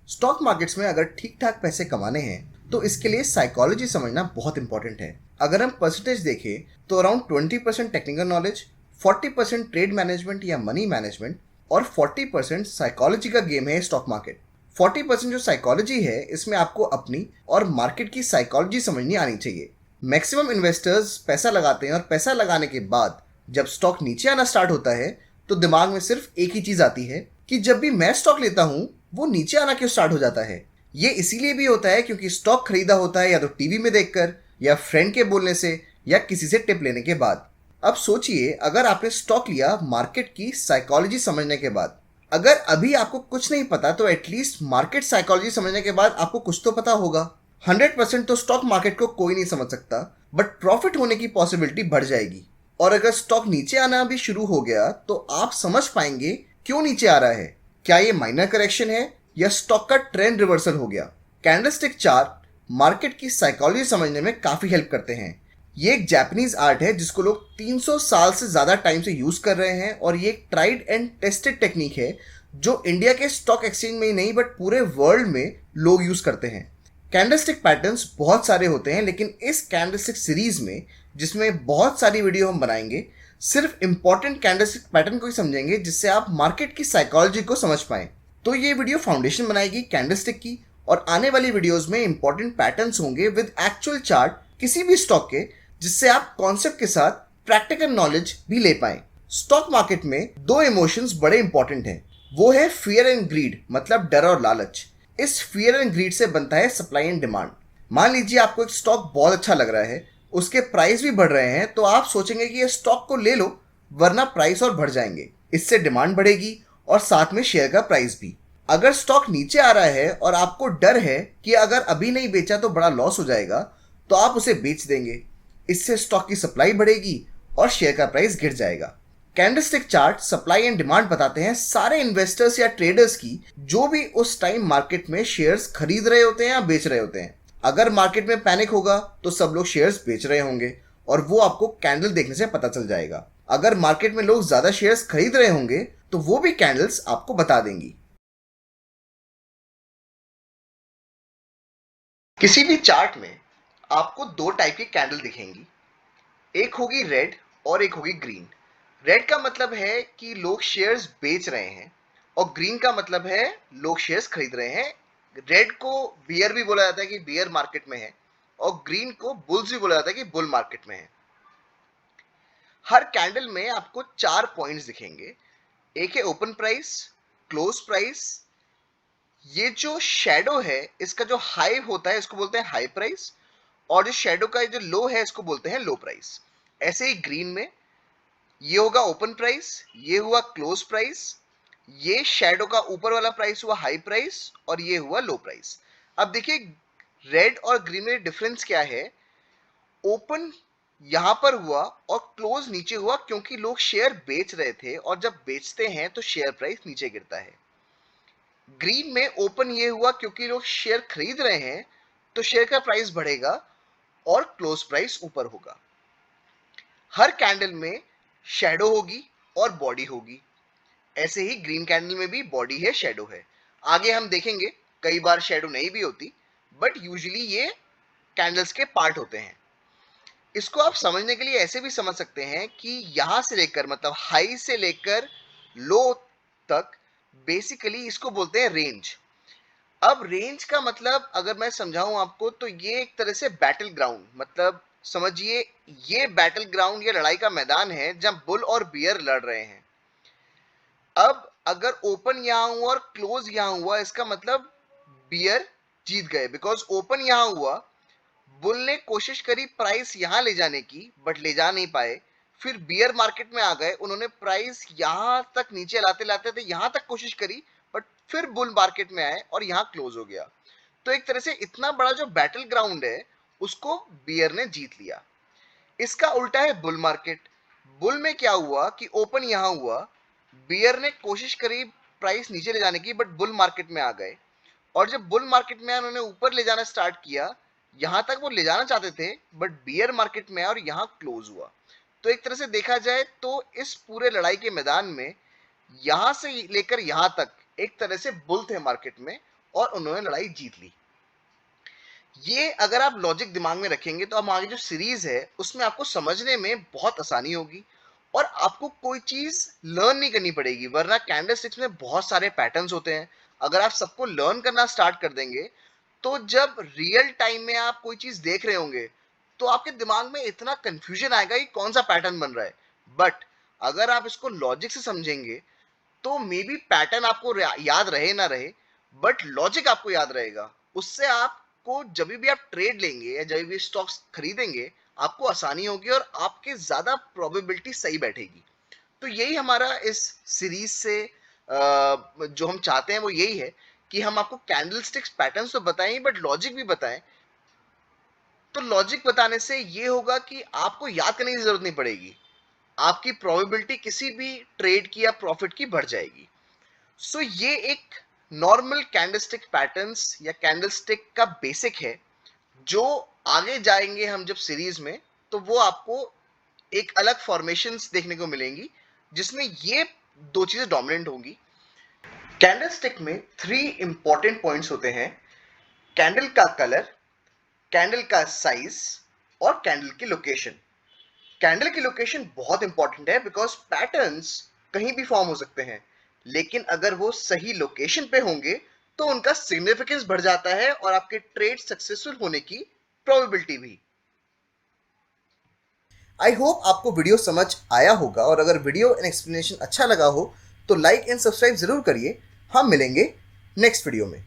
Stock markets में अगर ठीक ठाक पैसे कमाने हैं तो इसके लिए साइकोलॉजी समझना बहुत इंपॉर्टेंट है। अगर हम परसेंटेज देखें तो around 20% technical knowledge, 40% trade management या मनी मैनेजमेंट और 40% साइकोलॉजी का गेम है स्टॉक मार्केट। 40% जो साइकोलॉजी है इसमें आपको अपनी और मार्केट की साइकोलॉजी समझनी आनी चाहिए। मैक्सिमम इन्वेस्टर्स पैसा लगाते हैं और पैसा लगाने के बाद जब स्टॉक नीचे आना स्टार्ट होता है तो दिमाग में सिर्फ एक ही चीज आती है कि जब भी मैं स्टॉक लेता हूं वो नीचे आना क्यों स्टार्ट हो जाता है। ये इसीलिए भी होता है क्योंकि स्टॉक खरीदा होता है या तो टीवी में देखकर या फ्रेंड के बोलने से या किसी से टिप लेने के बाद। अब सोचिए अगर आपने स्टॉक लिया मार्केट की साइकोलॉजी समझने के बाद। अगर अभी आपको कुछ नहीं पता तो एटलीस्ट मार्केट साइकोलॉजी समझने के बाद आपको कुछ तो पता होगा। 100% तो स्टॉक मार्केट को कोई नहीं समझ सकता, बट प्रॉफिट होने की पॉसिबिलिटी बढ़ जाएगी। और अगर स्टॉक नीचे आना भी शुरू हो गया तो आप समझ पाएंगे क्यों नीचे आ रहा है। क्या ये माइनर करेक्शन है या स्टॉक का ट्रेंड रिवर्सल हो गया। कैंडलस्टिक चार्ट मार्केट की साइकोलॉजी समझने में काफी हेल्प करते हैं। ये एक जापानीज आर्ट है जिसको लोग 300 साल से ज्यादा टाइम से यूज कर रहे हैं और ये एक ट्राइड एंड टेस्टेड टेक्निक है जो इंडिया के स्टॉक एक्सचेंज में ही नहीं बट पूरे वर्ल्ड में लोग यूज करते हैं। कैंडलस्टिक पैटर्न्स बहुत सारे होते हैं लेकिन इस कैंडलस्टिक सीरीज में जिसमें बहुत सारी वीडियो हम बनाएंगे सिर्फ इंपॉर्टेंट कैंडलस्टिक पैटर्न को ही समझेंगे जिससे आप मार्केट की साइकोलॉजी को समझ पाएं। तो ये वीडियो फाउंडेशन बनाएगी कैंडलस्टिक की और आने वाली वीडियोस में इंपॉर्टेंट पैटर्न्स होंगे विद एक्चुअल चार्ट किसी भी स्टॉक के, जिससे आप कॉन्सेप्ट के साथ प्रैक्टिकल नॉलेज भी ले पाएं। स्टॉक मार्केट में दो इमोशंस बड़े इंपॉर्टेंट हैं, वो है फियर एंड ग्रीड, मतलब डर और लालच। इस फियर एंड ग्रीड से बनता है सप्लाई एंड डिमांड। मान लीजिए आपको एक स्टॉक बहुत अच्छा लग रहा है, उसके प्राइस भी बढ़ रहे हैं, तो आप सोचेंगे कि ये स्टॉक को ले लो वरना प्राइस और बढ़ जाएंगे। इससे डिमांड बढ़ेगी और साथ में शेयर का प्राइस भी। अगर स्टॉक नीचे आ रहा है और आपको डर है कि अगर अभी नहीं बेचा तो बड़ा लॉस हो जाएगा, तो आप उसे बेच देंगे। इससे स्टॉक की सप्लाई बढ़ेगी और शेयर का प्राइस गिर जाएगा। Candlestick chart supply and demand बताते हैं सारे इन्वेस्टर्स या ट्रेडर्स की जो भी उस टाइम मार्केट में शेयर्स खरीद रहे होते हैं या बेच रहे होते हैं। अगर मार्केट में पैनिक होगा तो सब लोग शेयर्स बेच रहे होंगे और वो आपको कैंडल देखने से पता चल जाएगा। अगर मार्केट में लोग ज्यादा शेयर्स खरीद रहे होंगे तो वो भी कैंडल्स आपको बता देंगी। किसी भी चार्ट में आपको दो टाइप की कैंडल दिखेंगी, एक होगी रेड और एक होगी ग्रीन। रेड का मतलब है कि लोग शेयर्स बेच रहे हैं और ग्रीन का मतलब है लोग शेयर्स खरीद रहे हैं। रेड को बियर भी बोला जाता है कि बियर मार्केट में है और ग्रीन को बुल्स भी बोला जाता है कि बुल मार्केट में है। हर कैंडल में आपको 4 पॉइंट्स दिखेंगे। एक है ओपन प्राइस, क्लोज प्राइस, ये जो शेडो है इसका जो हाई होता है इसको बोलते हैं हाई प्राइस और जो शेडो का जो लो है इसको बोलते हैं लो प्राइस। ऐसे ही ग्रीन में ये होगा ओपन प्राइस, ये हुआ क्लोज प्राइस, ये शेडो का ऊपर वाला प्राइस हुआ हाई प्राइस और ये हुआ लो प्राइस। अब देखिए रेड और ग्रीन में डिफरेंस क्या है। ओपन यहां पर हुआ और क्लोज नीचे हुआ क्योंकि लोग शेयर बेच रहे थे और जब बेचते हैं तो शेयर प्राइस नीचे गिरता है। ग्रीन में ओपन ये हुआ क्योंकि लोग शेयर खरीद रहे हैं तो शेयर का प्राइस बढ़ेगा और क्लोज प्राइस ऊपर होगा। हर कैंडल में शैडो होगी और बॉडी होगी। ऐसे ही ग्रीन कैंडल में भी बॉडी है, शैडो है। आगे हम देखेंगे कई बार शैडो नहीं भी होती, बट यूजुअली ये कैंडल्स के पार्ट होते हैं। इसको आप समझने के लिए ऐसे भी समझ सकते हैं कि यहां से लेकर मतलब हाई से लेकर लो तक बेसिकली इसको बोलते हैं रेंज। अब रेंज का मतलब अगर मैं समझाऊं आपको तो ये एक तरह से बैटल ग्राउंड, मतलब समझिए ये बैटल ग्राउंड या लड़ाई का मैदान है जहां बुल और बियर लड़ रहे हैं। अब अगर ओपन यहां हुआ और क्लोज यहां हुआ इसका मतलब बियर जीत गए, बिकॉज ओपन यहां हुआ, बुल ने कोशिश करी प्राइस यहां ले जाने की बट ले जा नहीं पाए। फिर बियर मार्केट में आ गए, उन्होंने प्राइस यहां तक नीचे लाते लाते थे, यहां तक कोशिश करी बट फिर बुल मार्केट में आए और यहां क्लोज हो गया। तो एक तरह से इतना बड़ा जो बैटल ग्राउंड है उसको बियर ने जीत लिया। इसका उल्टा है बुल मार्केट। बुल में क्या हुआ कि ओपन यहां हुआ, बियर ने कोशिश करी प्राइस नीचे ले जाने की बट बुल मार्केट में आ गए और जब बुल मार्केट में आए उन्होंने ऊपर ले जाना स्टार्ट किया। यहां तक वो ले जाना चाहते थे बट बियर मार्केट में आए और यहां क्लोज हुआ। तो एक तरह से देखा जाए तो इस पूरे लड़ाई के मैदान में यहां से लेकर यहां तक एक तरह से बुल थे मार्केट में और उन्होंने लड़ाई जीत ली। ये अगर आप लॉजिक दिमाग में रखेंगे तो अब आगे जो सीरीज है उसमें आपको समझने में बहुत आसानी होगी और आपको कोई चीज लर्न नहीं करनी पड़ेगी, वरना कैंडलस्टिक्स में बहुत सारे पैटर्न्स होते हैं। अगर आप सबको लर्न करना स्टार्ट कर देंगे तो जब रियल टाइम में आप कोई चीज देख रहे होंगे तो आपके दिमाग में इतना कंफ्यूजन आएगा कि कौन सा पैटर्न बन रहा है। बट अगर आप इसको लॉजिक से समझेंगे तो मे बी पैटर्न आपको याद रहे ना रहे, बट लॉजिक आपको याद रहेगा। उससे आपको जब भी आप ट्रेड लेंगे या जब भी स्टॉक्स खरीदेंगे आपको आसानी होगी और आपके ज्यादा प्रोबेबिलिटी सही बैठेगी। तो यही हमारा इस सीरीज से जो हम चाहते हैं वो यही है कि हम आपको कैंडलस्टिक्स पैटर्न्स तो बताएं बट लॉजिक भी बताएं। तो लॉजिक बताने से ये होगा कि आपको याद करने की जरूरत नहीं पड़ेगी, आपकी प्रोबेबिलिटी किसी भी ट्रेड की या प्रॉफिट की बढ़ जाएगी। सो ये एक नॉर्मल कैंडलस्टिक पैटर्न्स या कैंडलस्टिक का बेसिक है। जो आगे जाएंगे हम जब सीरीज में तो वो आपको एक अलग फॉर्मेशंस देखने को मिलेंगी जिसमें ये दो चीजें डोमिनेंट होंगी। कैंडलस्टिक में 3 इंपॉर्टेंट पॉइंट्स होते हैं: कैंडल का कलर, कैंडल का साइज और कैंडल की लोकेशन। कैंडल की लोकेशन बहुत इंपॉर्टेंट है बिकॉज पैटर्न्स कहीं भी फॉर्म हो सकते हैं, लेकिन अगर वो सही लोकेशन पे होंगे तो उनका सिग्निफिकेंस बढ़ जाता है और आपके ट्रेड सक्सेसफुल होने की प्रोबेबिलिटी भी। आई होप आपको वीडियो समझ आया होगा और अगर वीडियो एंड एक्सप्लेनेशन अच्छा लगा हो तो लाइक एंड सब्सक्राइब जरूर करिए। हम मिलेंगे नेक्स्ट वीडियो में।